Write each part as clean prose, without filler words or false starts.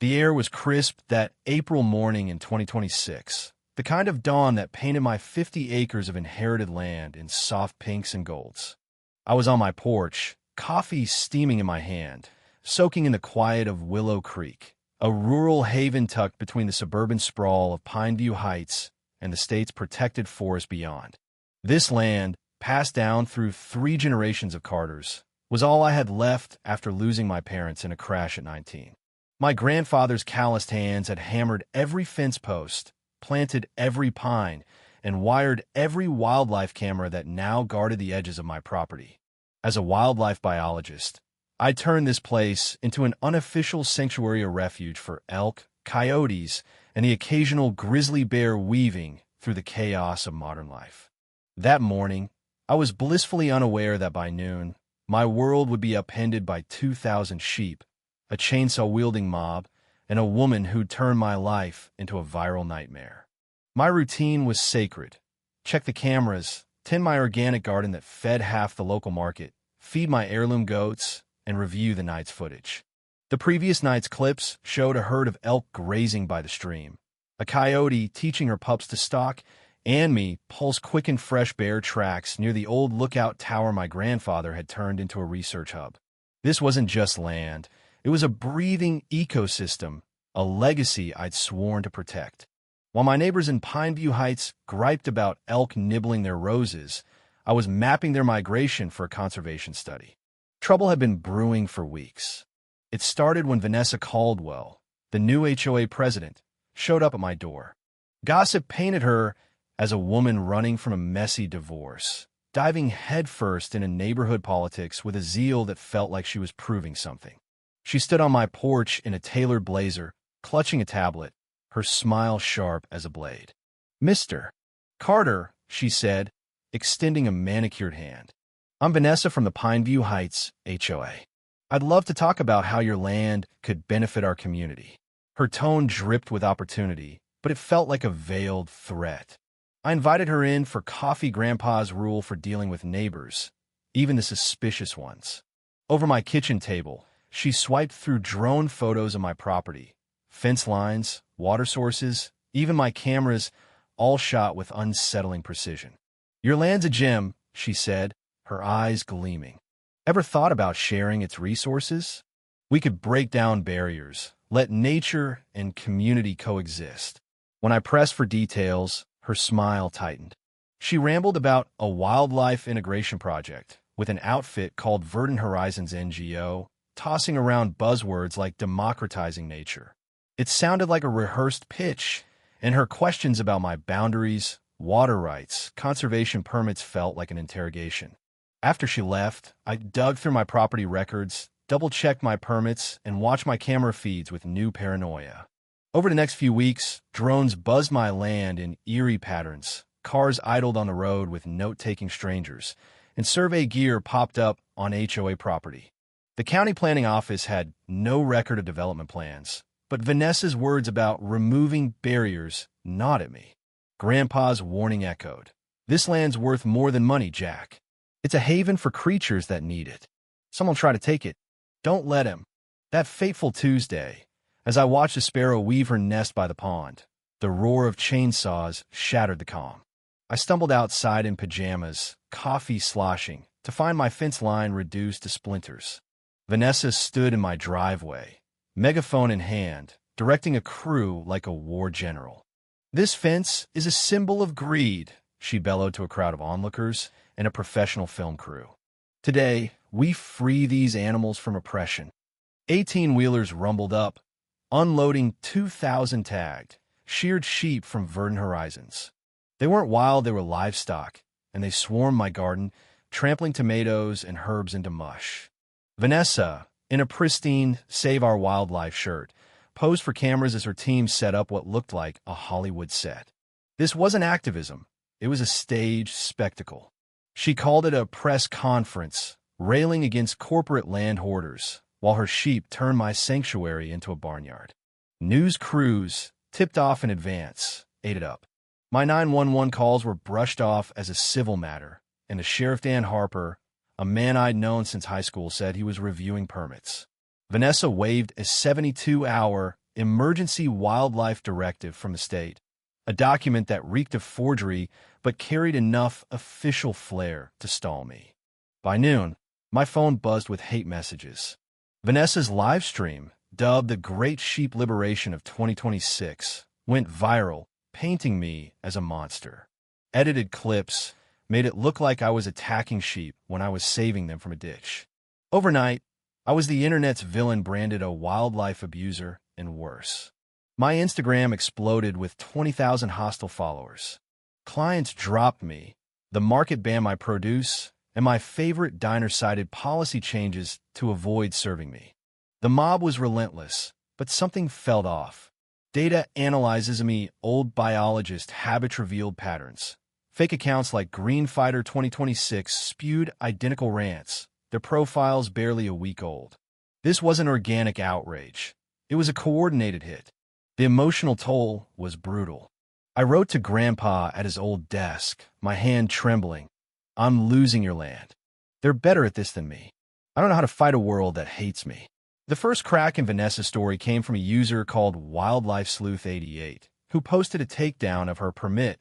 The air was crisp that April morning in 2026, the kind of dawn that painted my 50 acres of inherited land in soft pinks and golds. I was on my porch, coffee steaming in my hand, soaking in the quiet of Willow Creek, a rural haven tucked between the suburban sprawl of Pineview Heights and the state's protected forest beyond. This land, passed down through 3 generations of Carters, was all I had left after losing my parents in a crash at 19. My grandfather's calloused hands had hammered every fence post, planted every pine, and wired every wildlife camera that now guarded the edges of my property. As a wildlife biologist, I turned this place into an unofficial sanctuary of refuge for elk, coyotes, and the occasional grizzly bear weaving through the chaos of modern life. That morning, I was blissfully unaware that by noon, my world would be upended by 2,000 sheep, a chainsaw-wielding mob, and a woman who'd turned my life into a viral nightmare. My routine was sacred. Check the cameras, tend my organic garden that fed half the local market, feed my heirloom goats, and review the night's footage. The previous night's clips showed a herd of elk grazing by the stream, a coyote teaching her pups to stalk, and me pulse-quickened fresh bear tracks near the old lookout tower my grandfather had turned into a research hub. This wasn't just land. It was a breathing ecosystem, a legacy I'd sworn to protect. While my neighbors in Pineview Heights griped about elk nibbling their roses, I was mapping their migration for a conservation study. Trouble had been brewing for weeks. It started when Vanessa Caldwell, the new HOA president, showed up at my door. Gossip painted her as a woman running from a messy divorce, diving headfirst into neighborhood politics with a zeal that felt like she was proving something. She stood on my porch in a tailored blazer, clutching a tablet, her smile sharp as a blade. "Mr. Carter," she said, extending a manicured hand. "I'm Vanessa from the Pineview Heights HOA. I'd love to talk about how your land could benefit our community." Her tone dripped with opportunity, but it felt like a veiled threat. I invited her in for coffee, Grandpa's rule for dealing with neighbors, even the suspicious ones. Over my kitchen table, she swiped through drone photos of my property, fence lines, water sources, even my cameras, all shot with unsettling precision. "Your land's a gem," she said, her eyes gleaming. "Ever thought about sharing its resources? We could break down barriers, let nature and community coexist." When I pressed for details, her smile tightened. She rambled about a wildlife integration project with an outfit called Verdant Horizons NGO, tossing around buzzwords like democratizing nature. It sounded like a rehearsed pitch, and her questions about my boundaries, water rights, conservation permits felt like an interrogation. After she left, I dug through my property records, double-checked my permits, and watched my camera feeds with new paranoia. Over the next few weeks, drones buzzed my land in eerie patterns, cars idled on the road with note-taking strangers, and survey gear popped up on HOA property. The county planning office had no record of development plans, but Vanessa's words about removing barriers gnawed at me. Grandpa's warning echoed. "This land's worth more than money, Jack. It's a haven for creatures that need it. Someone try to take it. Don't let him." That fateful Tuesday, as I watched a sparrow weave her nest by the pond, the roar of chainsaws shattered the calm. I stumbled outside in pajamas, coffee sloshing, to find my fence line reduced to splinters. Vanessa stood in my driveway, megaphone in hand, directing a crew like a war general. "This fence is a symbol of greed," she bellowed to a crowd of onlookers and a professional film crew. "Today, we free these animals from oppression." 18-wheelers rumbled up, unloading 2,000 tagged, sheared sheep from Verdant Horizons. They weren't wild, they were livestock, and they swarmed my garden, trampling tomatoes and herbs into mush. Vanessa, in a pristine Save Our Wildlife shirt, posed for cameras as her team set up what looked like a Hollywood set. This wasn't activism. It was a staged spectacle. She called it a press conference, railing against corporate land hoarders, while her sheep turned my sanctuary into a barnyard. News crews, tipped off in advance, ate it up. My 911 calls were brushed off as a civil matter, and the Sheriff Dan Harper, a man I'd known since high school, said he was reviewing permits. Vanessa waved a 72-hour Emergency Wildlife Directive from the state, a document that reeked of forgery but carried enough official flair to stall me. By noon, my phone buzzed with hate messages. Vanessa's live stream, dubbed the Great Sheep Liberation of 2026, went viral, painting me as a monster. Edited clips made it look like I was attacking sheep when I was saving them from a ditch. Overnight, I was the internet's villain branded a wildlife abuser and worse. My Instagram exploded with 20,000 hostile followers. Clients dropped me, the market banned my produce, and my favorite diner cited policy changes to avoid serving me. The mob was relentless, but something felt off. Data analyzes me, old biologist habits revealed patterns. Fake accounts like Green Fighter 2026 spewed identical rants, their profiles barely a week old. This wasn't organic outrage. It was a coordinated hit. The emotional toll was brutal. I wrote to Grandpa at his old desk, my hand trembling. I'm losing your land. They're better at this than me. I don't know how to fight a world that hates me. The first crack in Vanessa's story came from a user called Wildlife Sleuth 88, who posted a takedown of her permit,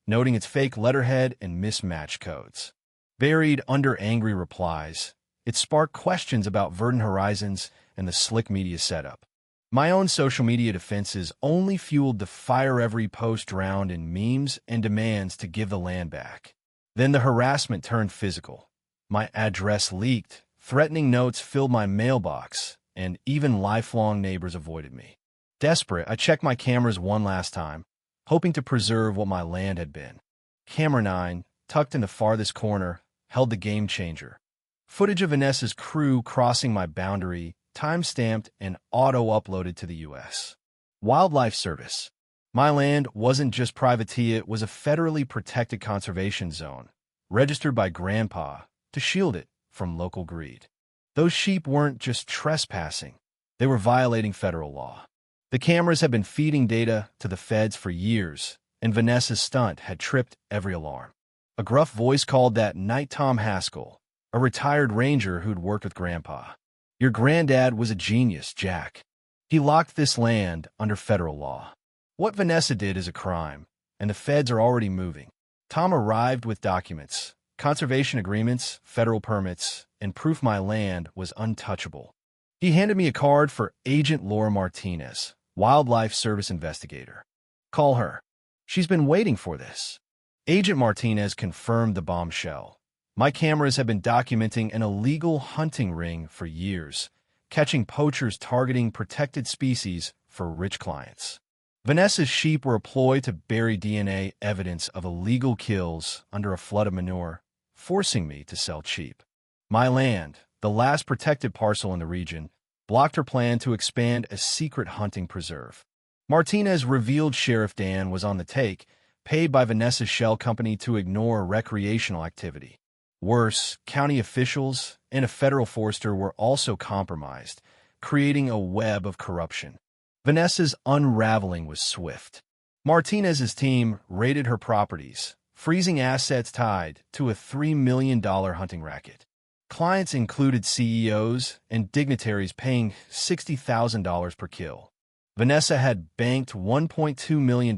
noting its fake letterhead and mismatched codes. Buried under angry replies, it sparked questions about Verdant Horizons and the slick media setup. My own social media defenses only fueled the fire every post drowned in memes and demands to give the land back. Then the harassment turned physical. My address leaked, threatening notes filled my mailbox, and even lifelong neighbors avoided me. Desperate, I checked my cameras one last time, hoping to preserve what my land had been. Camera 9, tucked in the farthest corner, held the game changer. Footage of Vanessa's crew crossing my boundary, time-stamped and auto-uploaded to the U.S. Wildlife Service. My land wasn't just privateer, it was a federally protected conservation zone, registered by Grandpa to shield it from local greed. Those sheep weren't just trespassing, they were violating federal law. The cameras had been feeding data to the feds for years, and Vanessa's stunt had tripped every alarm. A gruff voice called that night Tom Haskell, a retired ranger who'd worked with Grandpa. Your granddad was a genius, Jack. He locked this land under federal law. What Vanessa did is a crime, and the feds are already moving. Tom arrived with documents, conservation agreements, federal permits, and proof my land was untouchable. He handed me a card for Agent Laura Martinez, Wildlife Service investigator. Call her. She's been waiting for this. Agent Martinez confirmed the bombshell. My cameras have been documenting an illegal hunting ring for years, catching poachers targeting protected species for rich clients. Vanessa's sheep were a ploy to bury DNA evidence of illegal kills under a flood of manure, forcing me to sell cheap. My land, the last protected parcel in the region, blocked her plan to expand a secret hunting preserve. Martinez revealed Sheriff Dan was on the take, paid by Vanessa's shell company to ignore recreational activity. Worse, county officials and a federal forester were also compromised, creating a web of corruption. Vanessa's unraveling was swift. Martinez's team raided her properties, freezing assets tied to a $3 million hunting racket. Clients included CEOs and dignitaries paying $60,000 per kill. Vanessa had banked $1.2 million,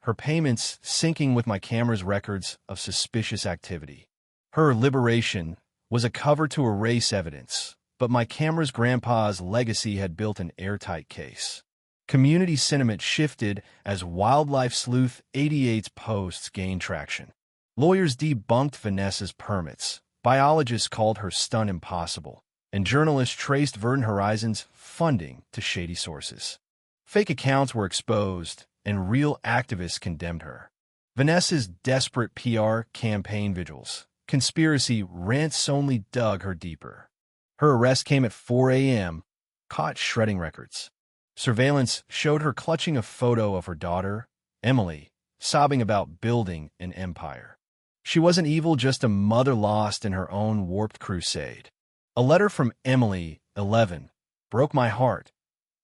her payments syncing with my camera's records of suspicious activity. Her liberation was a cover to erase evidence, but my camera's grandpa's legacy had built an airtight case. Community sentiment shifted as Wildlife Sleuth 88's posts gained traction. Lawyers debunked Vanessa's permits, biologists called her stunt impossible, and journalists traced Verdant Horizons' funding to shady sources. Fake accounts were exposed, and real activists condemned her. Vanessa's desperate PR campaign vigils, conspiracy rants only dug her deeper. Her arrest came at 4 a.m., caught shredding records. Surveillance showed her clutching a photo of her daughter, Emily, sobbing about building an empire. She wasn't evil, just a mother lost in her own warped crusade. A letter from Emily, 11, broke my heart.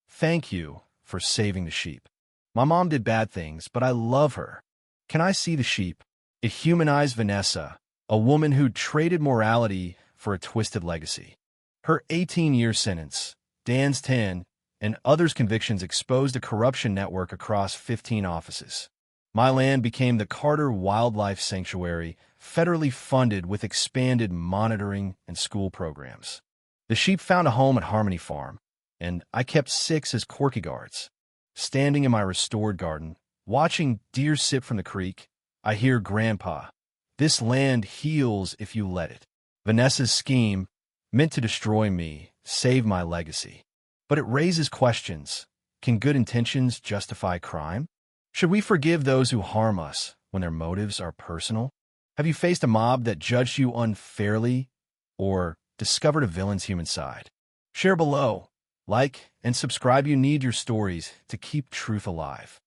Thank you for saving the sheep. My mom did bad things, but I love her. Can I see the sheep? It humanized Vanessa, a woman who'd traded morality for a twisted legacy. Her 18-year sentence, Dan's 10, and others' convictions exposed a corruption network across 15 offices. My land became the Carter Wildlife Sanctuary, federally funded with expanded monitoring and school programs. The sheep found a home at Harmony Farm, and I kept 6 as Corky guards. Standing in my restored garden, watching deer sip from the creek, I hear Grandpa, "This land heals if you let it." Vanessa's scheme, meant to destroy me, saved my legacy. But it raises questions. Can good intentions justify crime? Should we forgive those who harm us when their motives are personal? Have you faced a mob that judged you unfairly or discovered a villain's human side? Share below. Like and subscribe. You need your stories to keep truth alive.